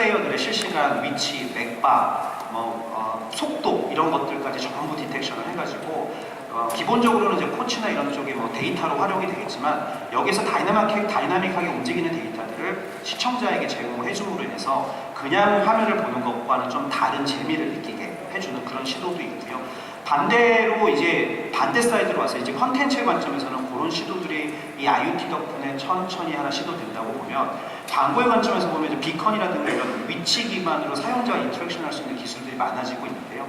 플레이어들의 실시간 위치, 맥바, 속도 이런 것들까지 전부 디텍션을 해가지고 기본적으로는 이제 코치나 이런 쪽에 데이터로 활용이 되겠지만 여기서 다이나믹하게 움직이는 데이터들을 시청자에게 제공을 해줌으로 인해서 그냥 화면을 보는 것과는 좀 다른 재미를 느끼게 해주는 그런 시도도 있고요. 반대로 이제 반대 사이드로 와서 이제 컨텐츠의 관점에서는 그런 시도들이 이 IoT 덕분에 천천히 하나 시도된다고 보면, 광고의 관점에서 보면 이제 비컨이라든가 이런 위치 기반으로 사용자와 인터랙션 할 수 있는 기술들이 많아지고 있는데요.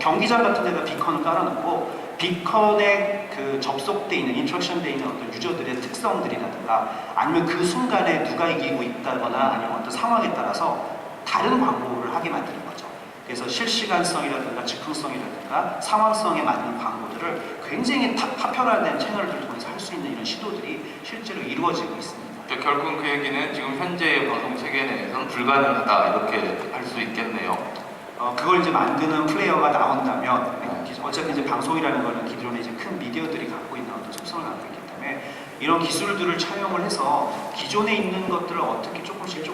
경기장 같은 데다 비컨을 깔아놓고 비컨에 그 접속돼 있는, 인터랙션 돼 있는 어떤 유저들의 특성들이라든가 아니면 그 순간에 누가 이기고 있다거나 아니면 어떤 상황에 따라서 다른 광고를 하게 만드는 거죠. 그래서 실시간성이라든가 즉흥성이라든가 상황성에 맞는 광고들을 굉장히 파편화된 채널들을 통해서 할 수 있는 이런 시도들이 실제로 이루어지고 있습니다. 결국은 그 얘기는 지금 현재의 방송 체계 내에서는 불가능하다 이렇게 할 수 있겠네요. 그걸 이제 만드는 플레이어가 나온다면, 어차피 이제 방송이라는 거는 기존에 이제 큰 미디어들이 갖고 있는 어떤 속성을 갖고 있기 때문에 이런 기술들을 차용을 해서 기존에 있는 것들을 어떻게 조금씩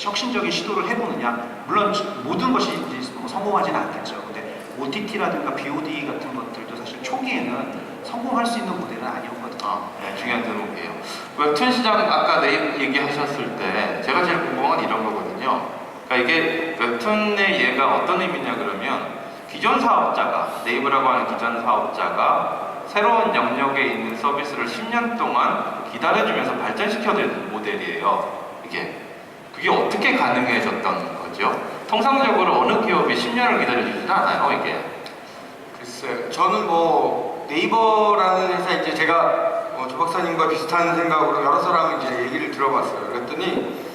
혁신적인 시도를 해보느냐. 물론 모든 것이 이제 성공하지는 않겠죠. 근데 OTT라든가 BOD 같은 것들도 사실 초기에는 성공할 수 있는 모델은 아니었거든요. 네, 중요한 대목이에요. 웹툰 시장 아까 얘기하셨을 때 제가 제일 궁금한 건 이런 거거든요. 그러니까 이게 웹툰의 얘가 어떤 의미냐 그러면, 기존 사업자가, 네이버라고 하는 기존 사업자가 새로운 영역에 있는 서비스를 10년 동안 기다려주면서 발전시켜낸 모델이에요. 그게 어떻게 가능해졌던 거죠? 통상적으로 어느 기업이 10년을 기다려주지는 않아요, 이게. 글쎄요. 저는 네이버라는 회사, 이제 제가 조 박사님과 비슷한 생각으로 여러 사람 이제 얘기를 들어봤어요. 그랬더니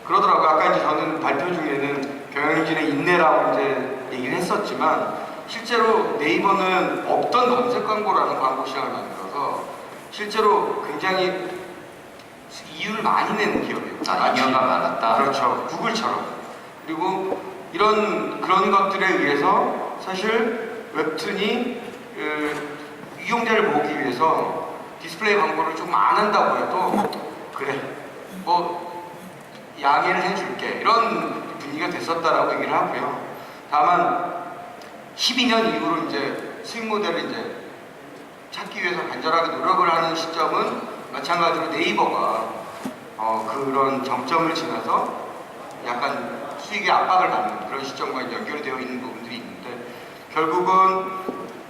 그러더라고요. 아까 이제 저는 발표 중에는 경영진의 인내라고 이제 얘기를 했었지만, 실제로 네이버는 없던 검색 광고라는 광고 시장을 만들어서 실제로 굉장히 이윤을 많이 내는 기업이에요. 인기가 많았다. 그렇죠. 구글처럼. 그리고 그런 것들에 의해서 사실 웹툰이 이용자를 모으기 위해서 디스플레이 광고를 조금 안 한다고 해도 그래 양해를 해줄게, 이런 분위기가 됐었다라고 얘기를 하고요. 다만 12년 이후로 이제 수익 모델을 이제 찾기 위해서 간절하게 노력을 하는 시점은 마찬가지로 네이버가 그런 정점을 지나서 약간 수익의 압박을 받는 그런 시점과 연결이 되어 있는 부분들이 있는데, 결국은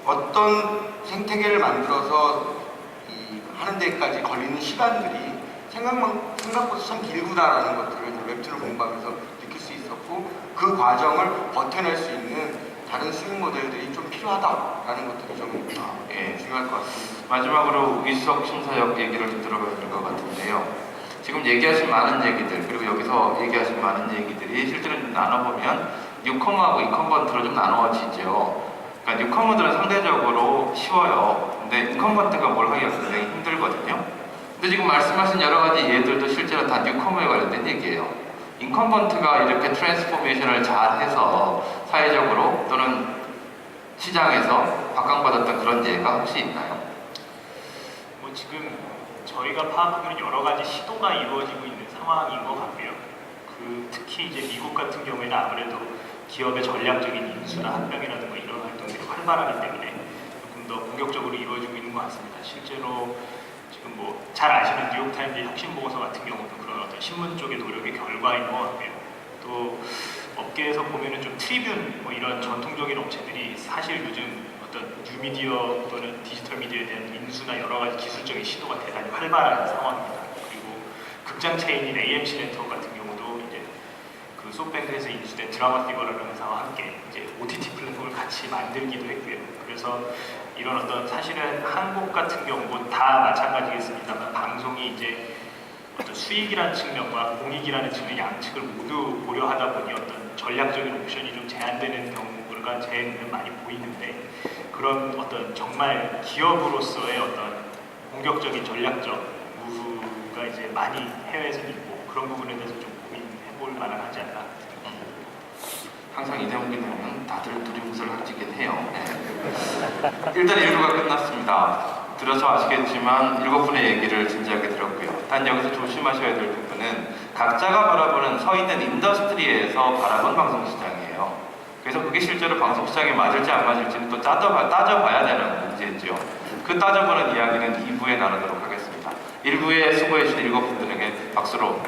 어떤 생태계를 만들어서 하는 데까지 걸리는 시간들이 생각보다 참 길구나라는 것들을 웹툰을 공부하면서 느낄 수 있었고, 그 과정을 버텨낼 수 있는 다른 수익 모델들이 좀 필요하다라는 것들이 좀 중요할 것 같습니다. 마지막으로 위수석 심사역 얘기를 좀 들어봐야 될 것 같은데요. 지금 얘기하신 많은 얘기들, 그리고 여기서 얘기하신 많은 얘기들이 실제로 좀 나눠보면 뉴커머하고 인컴번트로 좀 나누어지죠. 그러니까 뉴커머들은 상대적으로 쉬워요. 근데 인컴번트가 뭘 하기가 굉장히 힘들거든요. 근데 지금 말씀하신 여러 가지 예들도 실제로 다 뉴커머에 관련된 얘기예요. 인컴번트가 이렇게 트랜스포메이션을 잘 해서 사회적으로 또는 시장에서 각광받았던 그런 예가 혹시 있나요? 지금 저희가 파악하기로는 여러 가지 시도가 이루어지고 있는 상황인 것 같고요. 특히 이제 미국 같은 경우에는 아무래도 기업의 전략적인 인수나 합병이라든가 이런 활동들이 활발하기 때문에 조금 더 본격적으로 이루어지고 있는 것 같습니다. 실제로 지금 잘 아시는 뉴욕타임즈 혁신 보고서 같은 경우도 그런 어떤 신문 쪽의 노력의 결과인 것 같고요. 또 업계에서 보면은 좀 트리뷴 이런 전통적인 업체들이 사실 요즘 어떤 뉴미디어 또는 디지털 미디어에 대한 인수나 여러 가지 기술적인 시도가 대단히 활발한 상황입니다. 그리고 극장 체인인 AMC 네트워크 같은 경우도 이제 그 소프트뱅크에서 인수된 드라마 티버라는 회사와 함께 이제 OTT 플랫폼을 같이 만들기도 했고요. 그래서 이런 어떤 사실은 한국 같은 경우 다 마찬가지겠습니다만 방송이 이제 어떤 수익이라는 측면과 공익이라는 측면 양측을 모두 고려하다 보니 어떤 전략적인 옵션이 좀 제한되는 경우가 제 눈에 많이 보이는데, 그런 어떤 정말 기업으로서의 어떤 공격적인 전략적 무브가 이제 많이 해외에서 있고, 그런 부분에 대해서 좀 고민해볼 만하지 않나. 항상 이 대목이 되면 다들 두리뭉술 하시긴 해요. 일단 1부가 끝났습니다. 들어서 아시겠지만 7분의 얘기를 진지하게 들었고요. 단 여기서 조심하셔야 될 부분은 각자가 바라보는 서 있는 인더스트리에서 바라본 방송 시장이에요. 그래서 그게 실제로 방송 시장에 맞을지 안 맞을지는 또 따져봐야 되는 문제죠. 그 따져보는 이야기는 2부에 나누도록 하겠습니다. 1부에 수고해주신 7분들에게 박수로